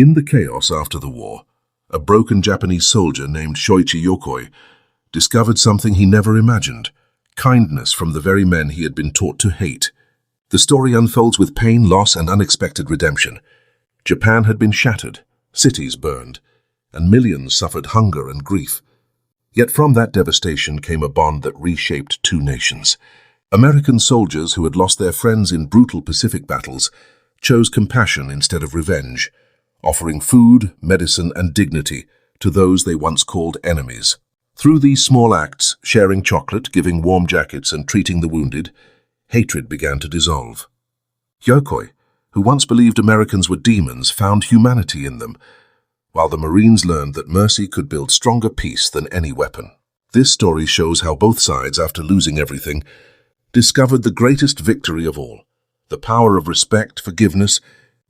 In the chaos after the war, a broken Japanese soldier named Shoichi Yokoy discovered something he never imagined: kindness from the very men he had been taught to hate. The story unfolds with pain, loss, and unexpected redemption. Japan had been shattered, cities burned, and millions suffered hunger and grief. Yet from that devastation came a bond that reshaped two nations. American soldiers who had lost their friends in brutal Pacific battles chose compassion instead of revenge, offering food, medicine, and dignity to those they once called enemies. Through these small acts, sharing chocolate, giving warm jackets, and treating the wounded, hatred began to dissolve. Yokoy, who once believed Americans were demons, found humanity in them, while the Marines learned that mercy could build stronger peace than any weapon. This story shows how both sides, after losing everything, discovered the greatest victory of all: the power of respect, forgiveness,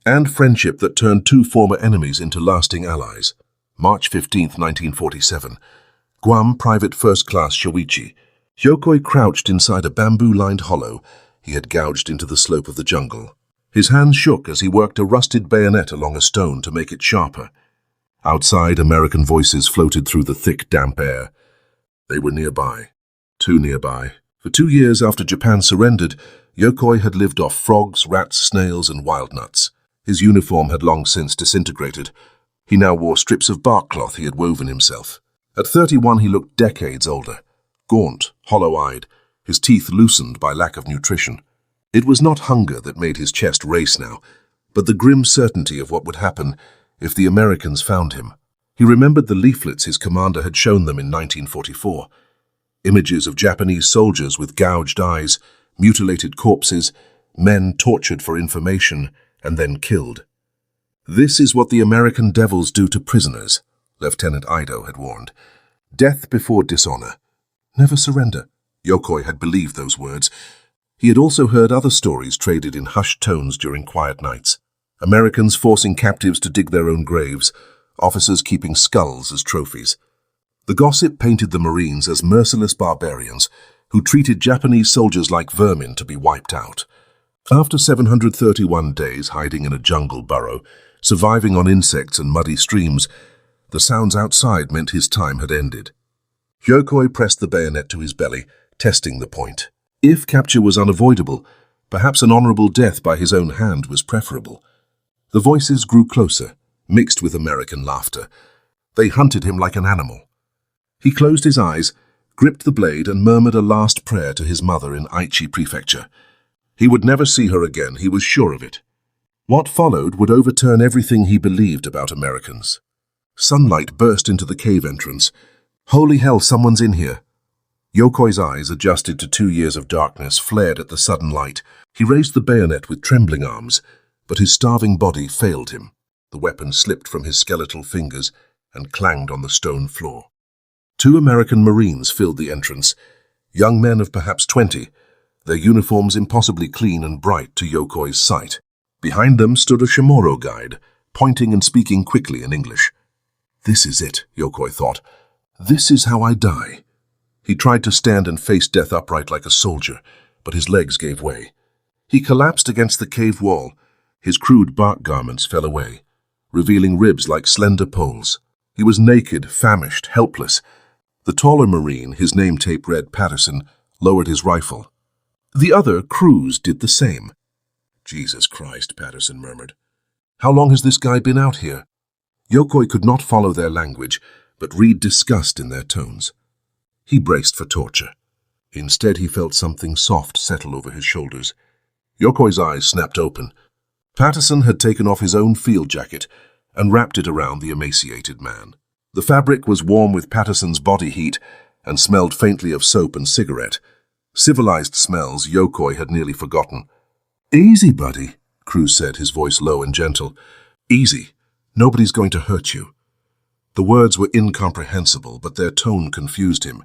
and friendship that turned two former enemies into lasting allies. March 15, 1947. Guam Private First Class Shoichi Yokoy crouched inside a bamboo-lined hollow he had gouged into the slope of the jungle. His hands shook as he worked a rusted bayonet along a stone to make it sharper. Outside, American voices floated through the thick, damp air. They were nearby. Too nearby. For 2 years after Japan surrendered, Yokoy had lived off frogs, rats, snails, and wild nuts. His uniform had long since disintegrated. He now wore strips of bark cloth he had woven himself. At 31, he looked decades older, gaunt, hollow-eyed, his teeth loosened by lack of nutrition. It was not hunger that made his chest race now, but the grim certainty of what would happen if the Americans found him. He remembered the leaflets his commander had shown them in 1944. Images of Japanese soldiers with gouged eyes, mutilated corpses, men tortured for information and then killed. "This is what the American devils do to prisoners," Lieutenant Ido had warned. "Death before dishonor. Never surrender." Yokoy had believed those words. He had also heard other stories traded in hushed tones during quiet nights. Americans forcing captives to dig their own graves, officers keeping skulls as trophies. The gossip painted the Marines as merciless barbarians who treated Japanese soldiers like vermin to be wiped out. After 731 days hiding in a jungle burrow, surviving on insects and muddy streams, the sounds outside meant his time had ended. Yokoy pressed the bayonet to his belly, testing the point. If capture was unavoidable, perhaps an honorable death by his own hand was preferable. The voices grew closer, mixed with American laughter. They hunted him like an animal. He closed his eyes, gripped the blade, and murmured a last prayer to his mother in Aichi Prefecture. He would never see her again, he was sure of it. What followed would overturn everything he believed about Americans. Sunlight burst into the cave entrance. Holy hell, someone's in here. Yokoy's eyes, adjusted to 2 years of darkness, flared at the sudden light. He raised the bayonet with trembling arms, but his starving body failed him. The weapon slipped from his skeletal fingers and clanged on the stone floor. 2 American Marines filled the entrance, young men of perhaps 20, their uniforms impossibly clean and bright to Yokoy's sight. Behind them stood a Shimoro guide, pointing and speaking quickly in English. "This is it," Yokoy thought. "This is how I die." He tried to stand and face death upright like a soldier, but his legs gave way. He collapsed against the cave wall. His crude bark garments fell away, revealing ribs like slender poles. He was naked, famished, helpless. The taller Marine, his name tape read Patterson, lowered his rifle. The other, Cruz, did the same. "Jesus Christ," Patterson murmured. "How long has this guy been out here?" Yokoy could not follow their language, but read disgust in their tones. He braced for torture. Instead, he felt something soft settle over his shoulders. Yokoy's eyes snapped open. Patterson had taken off his own field jacket and wrapped it around the emaciated man. The fabric was warm with Patterson's body heat and smelled faintly of soap and cigarette. Civilized smells Yokoy had nearly forgotten. "Easy, buddy," Cruz said, his voice low and gentle. "Easy. Nobody's going to hurt you." The words were incomprehensible, but their tone confused him.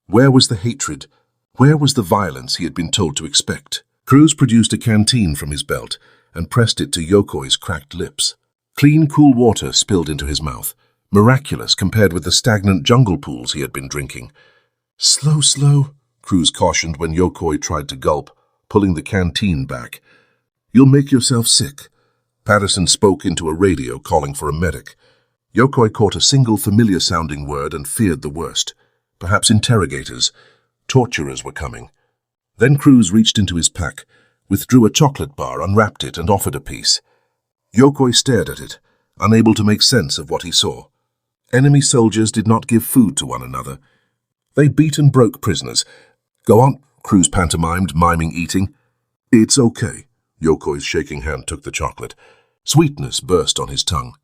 Where was the hatred? Where was the violence he had been told to expect? Cruz produced a canteen from his belt and pressed it to Yokoy's cracked lips. Clean, cool water spilled into his mouth, miraculous compared with the stagnant jungle pools he had been drinking. "Slow, slow," Cruz cautioned when Yokoy tried to gulp, pulling the canteen back. "You'll make yourself sick. Patterson spoke into a radio calling for a medic. Yokoy caught a single familiar-sounding word and feared the worst. Perhaps interrogators, torturers were coming. Then Cruz reached into his pack, withdrew a chocolate bar, unwrapped it, and offered a piece. Yokoy stared at it, unable to make sense of what he saw. Enemy soldiers did not give food to one another. They beat and broke prisoners. "Go on," Cruz pantomimed, miming eating. "It's okay." Yokoy's shaking hand took the chocolate. Sweetness burst on his tongue,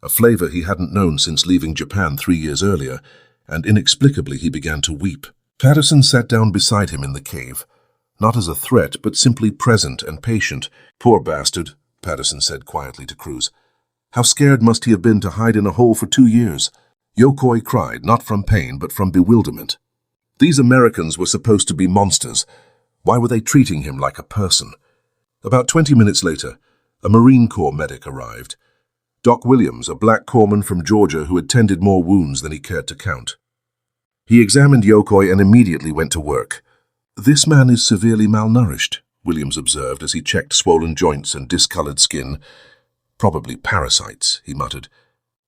a flavor he hadn't known since leaving Japan 3 years earlier, and inexplicably he began to weep. Patterson sat down beside him in the cave, not as a threat, but simply present and patient. "Poor bastard," Patterson said quietly to Cruz. "How scared must he have been to hide in a hole for 2 years?" Yokoy cried, not from pain, but from bewilderment. These Americans were supposed to be monsters. Why were they treating him like a person? About 20 minutes later, a Marine Corps medic arrived. Doc Williams, a black corpsman from Georgia who had tended more wounds than he cared to count. He examined Yokoy and immediately went to work. "This man is severely malnourished," Williams observed as he checked swollen joints and discolored skin. "Probably parasites," he muttered.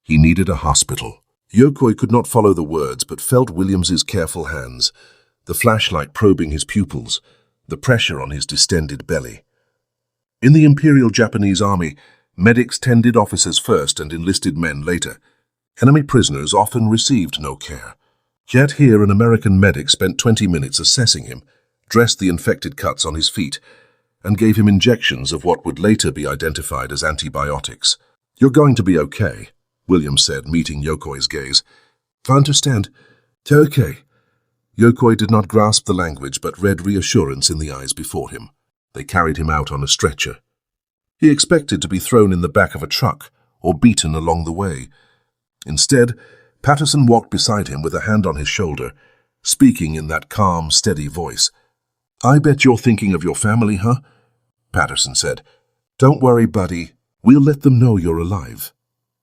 He needed a hospital. Yokoy could not follow the words, but felt Williams's careful hands, the flashlight probing his pupils, the pressure on his distended belly. In the Imperial Japanese Army, medics tended officers first and enlisted men later. Enemy prisoners often received no care. Yet here an American medic spent 20 minutes assessing him, dressed the infected cuts on his feet, and gave him injections of what would later be identified as antibiotics. "You're going to be okay," Williams said, meeting Yokoy's gaze. "I understand. Okay." Yokoy did not grasp the language, but read reassurance in the eyes before him. They carried him out on a stretcher. He expected to be thrown in the back of a truck or beaten along the way. Instead, Patterson walked beside him with a hand on his shoulder, speaking in that calm, steady voice. "I bet you're thinking of your family, huh?" Patterson said. "Don't worry, buddy. We'll let them know you're alive."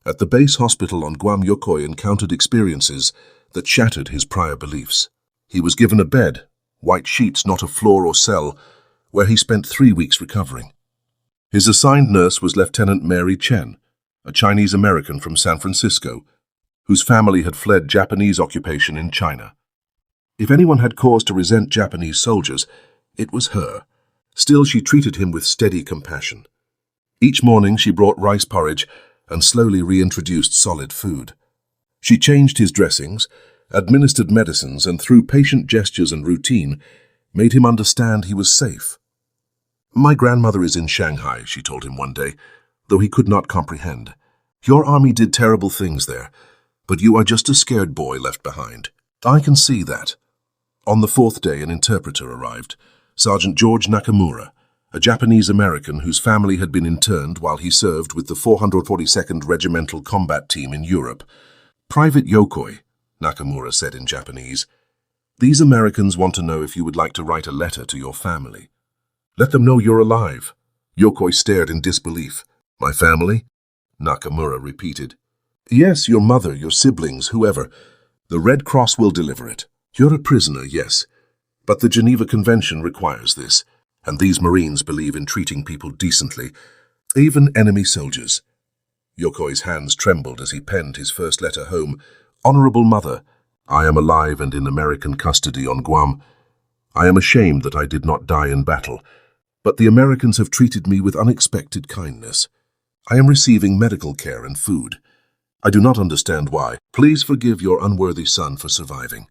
At the base hospital on Guam, Yokoy encountered experiences that shattered his prior beliefs. He was given a bed, white sheets, not a floor or cell, where he spent 3 weeks recovering. His assigned nurse was Lieutenant Mary Chen, a Chinese-American from San Francisco, whose family had fled Japanese occupation in China. If anyone had cause to resent Japanese soldiers, it was her. Still, she treated him with steady compassion. Each morning she brought rice porridge and slowly reintroduced solid food. She changed his dressings, administered medicines, and through patient gestures and routine, made him understand he was safe. "My grandmother is in Shanghai," she told him one day, though he could not comprehend. "Your army did terrible things there, but you are just a scared boy left behind. I can see that." On the 4th day, an interpreter arrived, Sergeant George Nakamura, a Japanese-American whose family had been interned while he served with the 442nd Regimental Combat Team in Europe. "Private Yokoy," Nakamura said in Japanese, "these Americans want to know if you would like to write a letter to your family. Let them know you're alive." Yokoy stared in disbelief. "My family?" Nakamura repeated. "Yes, your mother, your siblings, whoever. The Red Cross will deliver it. You're a prisoner, yes, but the Geneva Convention requires this, and these Marines believe in treating people decently, even enemy soldiers." Yokoy's hands trembled as he penned his first letter home. "Honorable Mother, I am alive and in American custody on Guam. I am ashamed that I did not die in battle, but the Americans have treated me with unexpected kindness. I am receiving medical care and food. I do not understand why. Please forgive your unworthy son for surviving."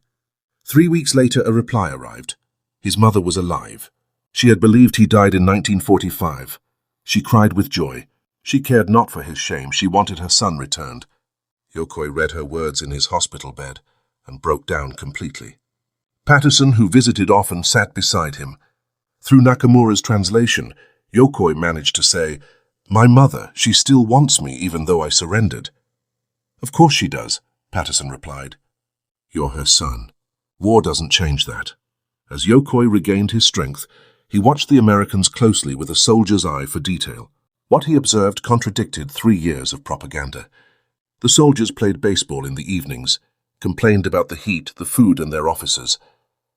3 weeks later, a reply arrived. His mother was alive. She had believed he died in 1945. She cried with joy. She cared not for his shame. She wanted her son returned. Yokoy read her words in his hospital bed and broke down completely. Patterson, who visited often, sat beside him. Through Nakamura's translation, Yokoy managed to say, "My mother, she still wants me even though I surrendered." "Of course she does," Patterson replied. "You're her son. War doesn't change that." As Yokoy regained his strength, he watched the Americans closely with a soldier's eye for detail. What he observed contradicted 3 years of propaganda. The soldiers played baseball in the evenings, complained about the heat, the food, and their officers,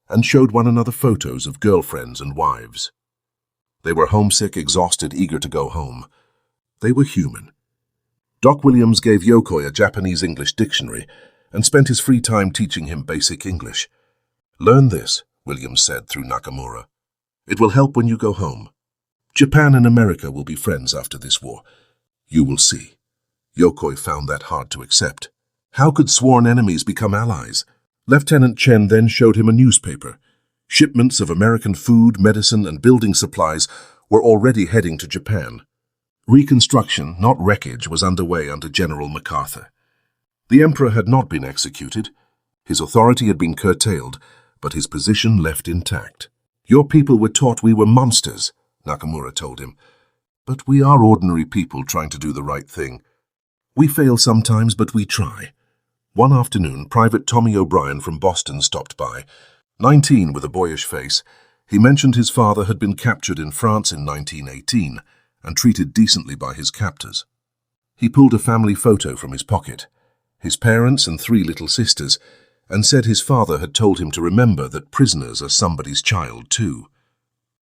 and showed one another photos of girlfriends and wives. They were homesick, exhausted, eager to go home. They were human. Doc Williams gave Yokoy a Japanese-English dictionary and spent his free time teaching him basic English. "Learn this," Williams said through Nakamura. "It will help when you go home. Japan and America will be friends after this war. You will see." Yokoy found that hard to accept. How could sworn enemies become allies? Lieutenant Chen then showed him a newspaper. Shipments of American food, medicine, and building supplies were already heading to Japan. Reconstruction, not wreckage, was underway under General MacArthur. The emperor had not been executed. His authority had been curtailed, but his position left intact. "Your people were taught we were monsters," Nakamura told him. "But we are ordinary people trying to do the right thing. We fail sometimes, but we try." One afternoon, Private Tommy O'Brien from Boston stopped by. 19 with a boyish face, he mentioned his father had been captured in France in 1918 and treated decently by his captors. He pulled a family photo from his pocket, his parents and 3 little sisters, and said his father had told him to remember that prisoners are somebody's child too.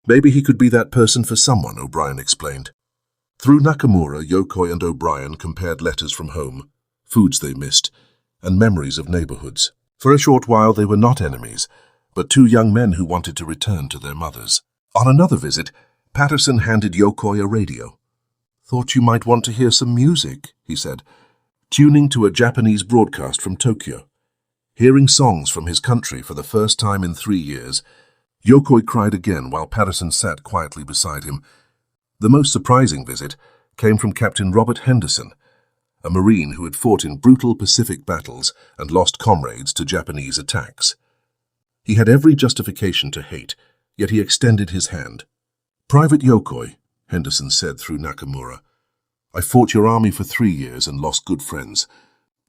Maybe he could be that person for someone, O'Brien explained. Through Nakamura, Yokoy and O'Brien compared letters from home, foods they missed, and memories of neighborhoods. For a short while they were not enemies, but 2 young men who wanted to return to their mothers. On another visit, Patterson handed Yokoy a radio. "Thought you might want to hear some music," he said, tuning to a Japanese broadcast from Tokyo. Hearing songs from his country for the first time in 3 years, Yokoy cried again while Patterson sat quietly beside him. The most surprising visit came from Captain Robert Henderson, a Marine who had fought in brutal Pacific battles and lost comrades to Japanese attacks. He had every justification to hate, yet he extended his hand. "Private Yokoy," Henderson said through Nakamura, "I fought your army for 3 years and lost good friends.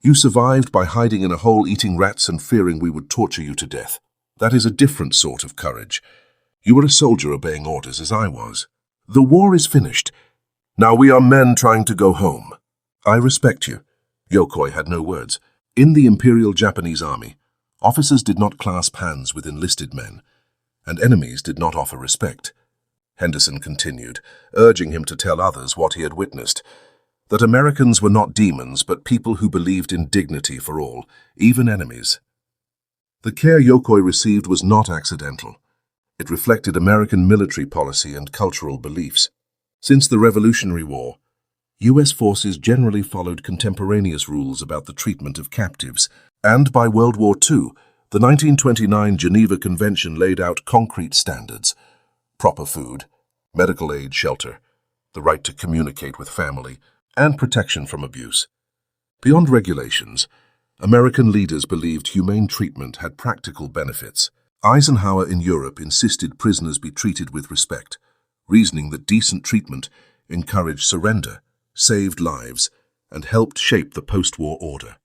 You survived by hiding in a hole eating rats and fearing we would torture you to death. That is a different sort of courage. You were a soldier obeying orders as I was. The war is finished. Now we are men trying to go home. I respect you." Yokoy had no words. In the Imperial Japanese Army, officers did not clasp hands with enlisted men, and enemies did not offer respect. Henderson continued, urging him to tell others what he had witnessed, that Americans were not demons but people who believed in dignity for all, even enemies. The care Yokoy received was not accidental. It reflected American military policy and cultural beliefs. Since the Revolutionary War, U.S. forces generally followed contemporaneous rules about the treatment of captives, and by World War II, the 1929 Geneva Convention laid out concrete standards: proper food, medical aid, shelter, the right to communicate with family, and protection from abuse. Beyond regulations, American leaders believed humane treatment had practical benefits. Eisenhower in Europe insisted prisoners be treated with respect, reasoning that decent treatment encouraged surrender, saved lives, and helped shape the post-war order.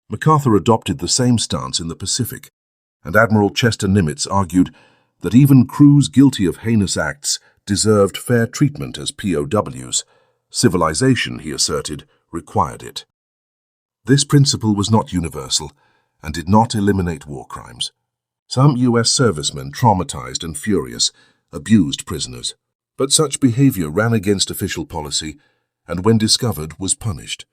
MacArthur adopted the same stance in the Pacific, and Admiral Chester Nimitz argued that even crews guilty of heinous acts deserved fair treatment as POWs. Civilization, he asserted, required it. This principle was not universal and did not eliminate war crimes. Some U.S. servicemen, traumatized and furious, abused prisoners, but such behavior ran against official policy and, when discovered, was punished.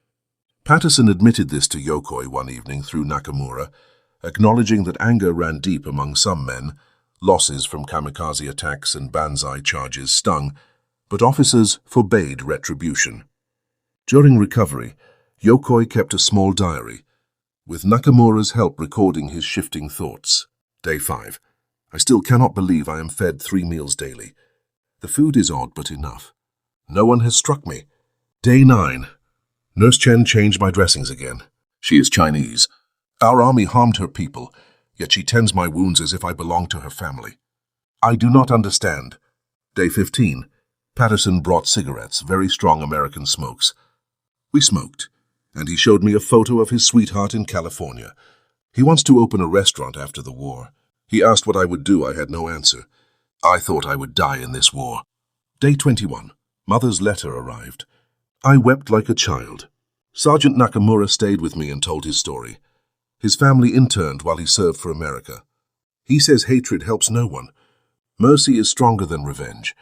Patterson admitted this to Yokoy one evening through Nakamura, acknowledging that anger ran deep among some men. Losses from kamikaze attacks and banzai charges stung, but officers forbade retribution. During recovery, Yokoy kept a small diary, with Nakamura's help recording his shifting thoughts. Day 5. I still cannot believe I am fed 3 meals daily. The food is odd but enough. No one has struck me. Day 9. Nurse Chen changed my dressings again. She is Chinese. Our army harmed her people, yet she tends my wounds as if I belong to her family. I do not understand. Day 15. Patterson brought cigarettes, very strong American smokes. We smoked, and he showed me a photo of his sweetheart in California. He wants to open a restaurant after the war. He asked what I would do. I had no answer. I thought I would die in this war. Day 21. Mother's letter arrived. I wept like a child. Sergeant Nakamura stayed with me and told his story. His family interned while he served for America. He says hatred helps no one. Mercy is stronger than revenge.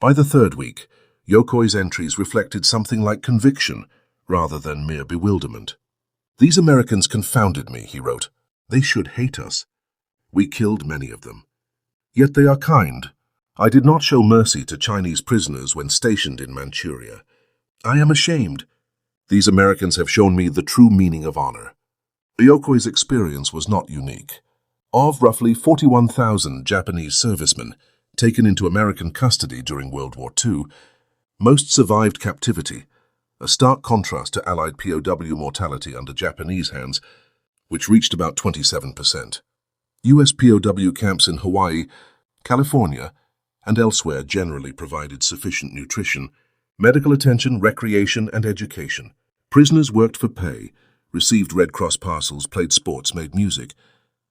By the 3rd week, Yokoy's entries reflected something like conviction rather than mere bewilderment. "These Americans confounded me," he wrote. "They should hate us. We killed many of them. Yet they are kind. I did not show mercy to Chinese prisoners when stationed in Manchuria. I am ashamed. These Americans have shown me the true meaning of honor." Yokoy's experience was not unique. Of roughly 41,000 Japanese servicemen taken into American custody during World War II, most survived captivity, a stark contrast to Allied POW mortality under Japanese hands, which reached about 27%. U.S. POW camps in Hawaii, California, and elsewhere generally provided sufficient nutrition, medical attention, recreation, and education. Prisoners worked for pay, received Red Cross parcels, played sports, made music,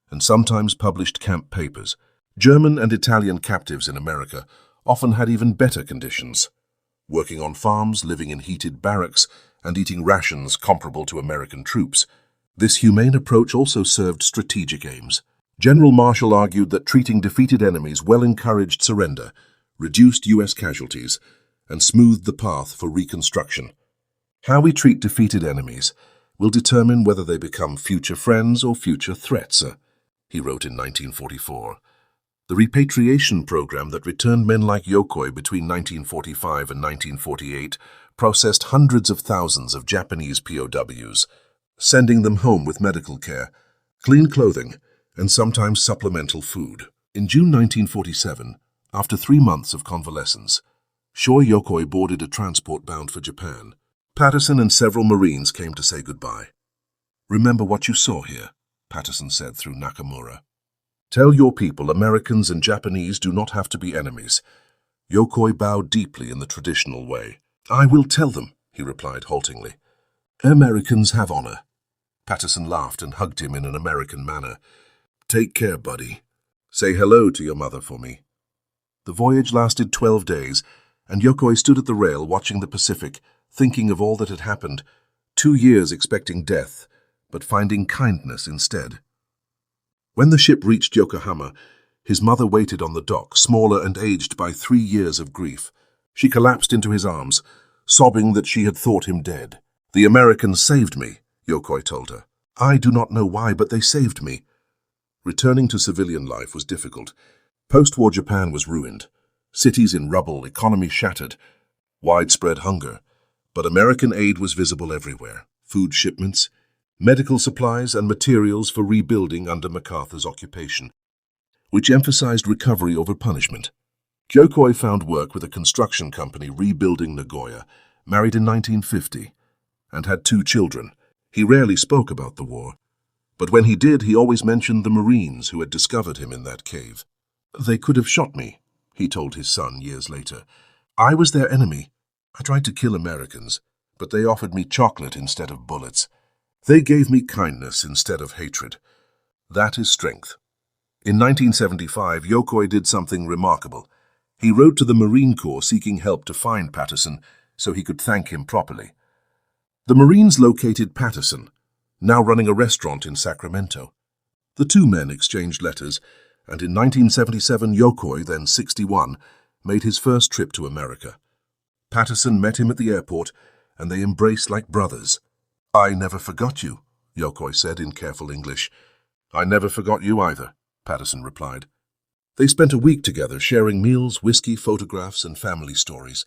and sometimes published camp papers. German and Italian captives in America often had even better conditions, working on farms, living in heated barracks, and eating rations comparable to American troops. This humane approach also served strategic aims. General Marshall argued that treating defeated enemies well encouraged surrender, reduced U.S. casualties, and smoothed the path for reconstruction. "How we treat defeated enemies will determine whether they become future friends or future threats," he wrote in 1944. The repatriation program that returned men like Yokoy between 1945 and 1948 processed hundreds of thousands of Japanese POWs, sending them home with medical care, clean clothing, and sometimes supplemental food. In June 1947, after 3 months of convalescence, Shoichi Yokoy boarded a transport bound for Japan. Patterson and several Marines came to say goodbye. "Remember what you saw here," Patterson said through Nakamura. "Tell your people Americans and Japanese do not have to be enemies." Yokoy bowed deeply in the traditional way. "I will tell them," he replied haltingly. "Americans have honor." Patterson laughed and hugged him in an American manner. "Take care, buddy. Say hello to your mother for me." The voyage lasted 12 days, and Yokoy stood at the rail watching the Pacific, thinking of all that had happened. 2 years expecting death, but finding kindness instead. When the ship reached Yokohama, his mother waited on the dock, smaller and aged by 3 years of grief. She collapsed into his arms, sobbing that she had thought him dead. "The Americans saved me," Yokoy told her. "I do not know why, but they saved me." Returning to civilian life was difficult. Post-war Japan was ruined. Cities in rubble, economy shattered, widespread hunger. But American aid was visible everywhere. Food shipments, medical supplies, and materials for rebuilding under MacArthur's occupation, which emphasized recovery over punishment. Yokoy found work with a construction company rebuilding Nagoya, married in 1950, and had 2 children. He rarely spoke about the war, but when he did, he always mentioned the Marines who had discovered him in that cave. "They could have shot me," he told his son years later. "I was their enemy. I tried to kill Americans, but they offered me chocolate instead of bullets. They gave me kindness instead of hatred. That is strength." In 1975, Yokoy did something remarkable. He wrote to the Marine Corps seeking help to find Patterson so he could thank him properly. The Marines located Patterson, now running a restaurant in Sacramento. The 2 men exchanged letters, and in 1977, Yokoy, then 61, made his first trip to America. Patterson met him at the airport, and they embraced like brothers. "I never forgot you," Yokoy said in careful English. "I never forgot you either," Patterson replied. They spent a week together, sharing meals, whiskey, photographs, and family stories.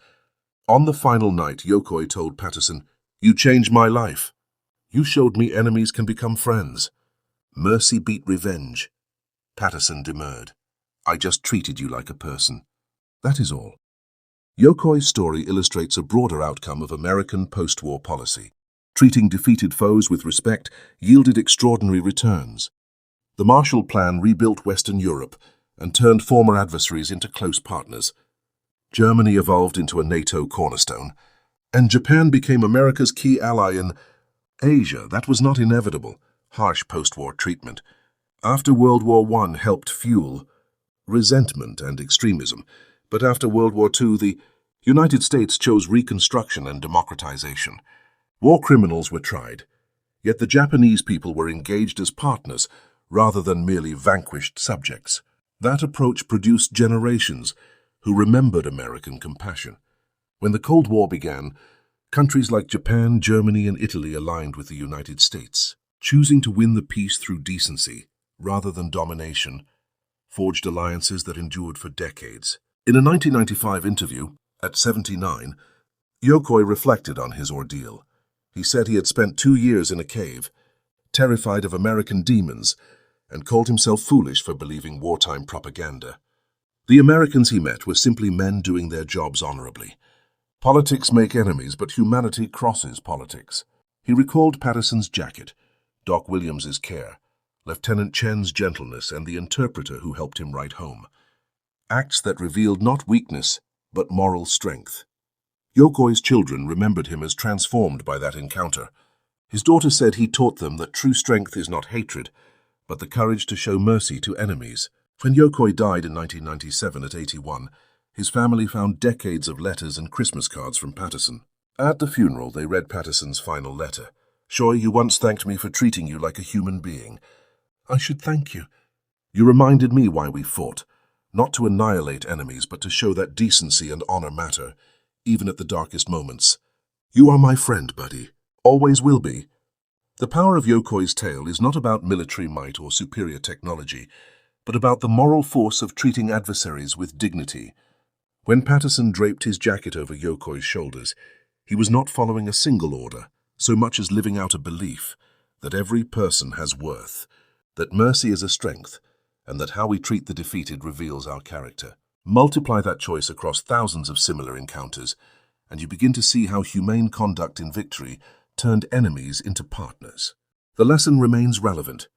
On the final night, Yokoy told Patterson, "You changed my life. You showed me enemies can become friends. Mercy beat revenge." Patterson demurred. "I just treated you like a person. That is all." Yokoy's story illustrates a broader outcome of American post-war policy. Treating defeated foes with respect yielded extraordinary returns. The Marshall Plan rebuilt Western Europe and turned former adversaries into close partners. Germany evolved into a NATO cornerstone, and Japan became America's key ally in Asia. That was not inevitable, harsh post-war treatment. After World War I helped fuel resentment and extremism, but after World War II, the United States chose reconstruction and democratization. War criminals were tried, yet the Japanese people were engaged as partners rather than merely vanquished subjects. That approach produced generations who remembered American compassion. When the Cold War began, countries like Japan, Germany, and Italy aligned with the United States, choosing to win the peace through decency rather than domination, forged alliances that endured for decades. In a 1995 interview, at 79, Yokoy reflected on his ordeal. He said he had spent 2 years in a cave, terrified of American demons, and called himself foolish for believing wartime propaganda. The Americans he met were simply men doing their jobs honorably. Politics make enemies, but humanity crosses politics. He recalled Patterson's jacket, Doc Williams's care, Lieutenant Chen's gentleness, and the interpreter who helped him write home. Acts that revealed not weakness, but moral strength. Yokoy's children remembered him as transformed by that encounter. His daughter said he taught them that true strength is not hatred, but the courage to show mercy to enemies. When Yokoy died in 1997 at 81, his family found decades of letters and Christmas cards from Patterson. At the funeral, they read Patterson's final letter. "Shoy, you once thanked me for treating you like a human being. I should thank you. You reminded me why we fought, not to annihilate enemies, but to show that decency and honor matter, even at the darkest moments. You are my friend, buddy. Always will be." The power of Yokoy's tale is not about military might or superior technology, but about the moral force of treating adversaries with dignity. When Patterson draped his jacket over Yokoy's shoulders, he was not following a single order, so much as living out a belief that every person has worth, that mercy is a strength, and that how we treat the defeated reveals our character. Multiply that choice across thousands of similar encounters, and you begin to see how humane conduct in victory turned enemies into partners. The lesson remains relevant.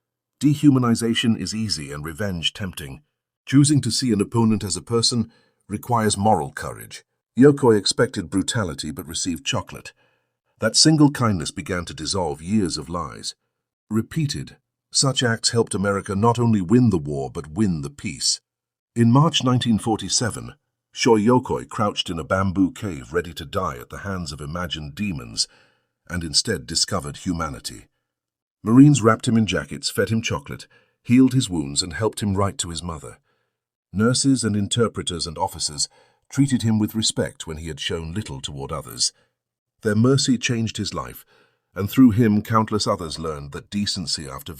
Dehumanization is easy and revenge tempting. Choosing to see an opponent as a person requires moral courage. Yokoy expected brutality but received chocolate. That single kindness began to dissolve years of lies. Repeated, such acts helped America not only win the war but win the peace. In March 1947, Shoichi Yokoy crouched in a bamboo cave ready to die at the hands of imagined demons, and instead discovered humanity. Marines wrapped him in jackets, fed him chocolate, healed his wounds, and helped him write to his mother. Nurses and interpreters and officers treated him with respect when he had shown little toward others. Their mercy changed his life, and through him countless others learned that decency after